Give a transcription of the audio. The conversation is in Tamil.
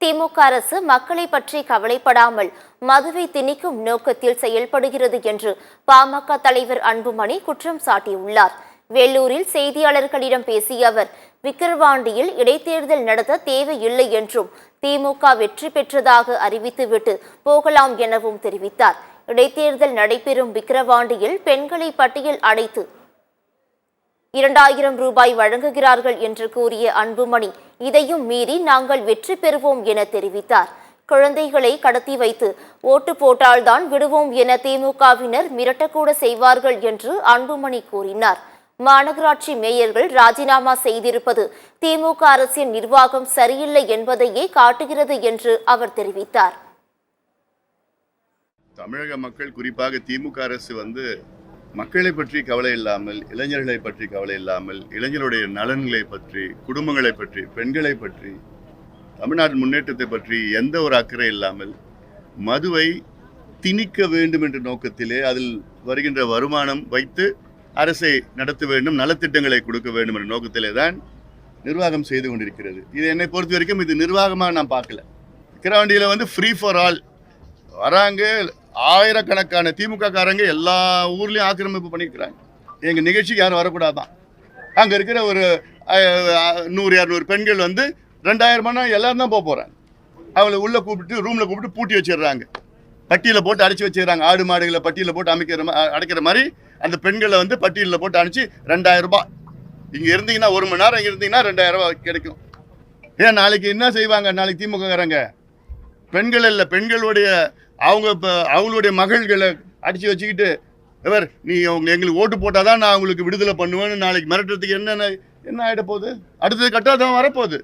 திமுக அரசு மக்களை பற்றி கவலைப்படாமல் மதுவை திணிக்கும் நோக்கத்தில் செயல்படுகிறது என்று பாமக தலைவர் அன்புமணி குற்றம் சாட்டியுள்ளார். வேலூரில் செய்தியாளர்களிடம் பேசிய அவர், விக்கிரவாண்டியில் இடைத்தேர்தல் நடத்த தேவையில்லை என்றும் திமுக வெற்றி பெற்றதாக அறிவித்துவிட்டு போகலாம் எனவும் தெரிவித்தார். இடைத்தேர்தல் நடைபெறும் விக்கிரவாண்டியில் பெண்களை பட்டியல் அடைத்து 2000 ரூபாய் வழங்குகிறார்கள் என்று கூறிய அன்புமணி, இதையும் மீறி நாங்கள் வெற்றி பெறுவோம் என தெரிவித்தார். குழந்தைகளை கடத்தி வைத்து ஓட்டு போட்டால்தான் விடுவோம் என திமுகவினர் மிரட்டக்கூட செய்வார்கள் என்று அன்புமணி கூறினார். மாநகராட்சி மேயர்கள் ராஜினாமா செய்திருப்பது திமுக அரசின் நிர்வாகம் சரியில்லை என்பதையே காட்டுகிறது என்று அவர் தெரிவித்தார். தமிழக மக்கள், குறிப்பாக திமுக அரசு மக்களை பற்றி கவலை இல்லாமல், இளைஞர்களை பற்றி கவலை இல்லாமல், இளைஞருடைய நலன்களை பற்றி, குடும்பங்களை பற்றி, பெண்களை பற்றி, தமிழ்நாட்டின் முன்னேற்றத்தை பற்றி எந்த ஒரு அக்கறை இல்லாமல் மதுவை திணிக்க வேண்டும் என்ற நோக்கத்திலே, அதில் வருகின்ற வருமானம் வைத்து அரசை நடத்த வேண்டும், நலத்திட்டங்களை கொடுக்க வேண்டும் என்ற நோக்கத்திலே தான் நிர்வாகம் செய்து கொண்டிருக்கிறது. இது என்னை பொறுத்த வரைக்கும் இது நிர்வாகமாக நான் பார்க்கல. விக்கிரவாண்டியில் ஃப்ரீ ஃபார் ஆல் வராங்க. ஆயிரக்கணக்கான திமுக காரங்க எல்லா ஊர்லேயும் ஆக்கிரமிப்பு பண்ணியிருக்கிறாங்க. எங்கள் நிகழ்ச்சிக்கு யாரும் வரக்கூடாதான். அங்கே இருக்கிற ஒரு 100-200 பெண்கள் 2000 எல்லாரும் தான் போகிறாங்க. அவளை உள்ளே கூப்பிட்டு ரூமில் கூப்பிட்டு பூட்டி வச்சிடுறாங்க. பட்டியலில் போட்டு அடைச்சி வச்சிடுறாங்க. ஆடு மாடுகளை பட்டியலில் போட்டு அடைக்கிற மாதிரி அந்த பெண்களை பட்டியலில் போட்டு அனுப்பிச்சு 2000 ரூபாய். இங்கே இருந்தீங்கன்னா 1 மணி நேரம் இங்கே இருந்தீங்கன்னா 2000 ரூபாய் கிடைக்கும். ஏன் நாளைக்கு என்ன செய்வாங்க? நாளைக்கு திமுக காரங்க பெண்கள் இல்லை, பெண்களுடைய அவங்களுடைய மகள்களை அடித்து வச்சுக்கிட்டு, நீ எங்களுக்கு ஓட்டு போட்டால் தான் நான் உங்களுக்கு விடுதலை பண்ணுவேன்னு நாளைக்கு மிரட்டுறதுக்கு என்ன ஆகிட போகுது? அடுத்தது கட்டாதான் வரப்போகுது.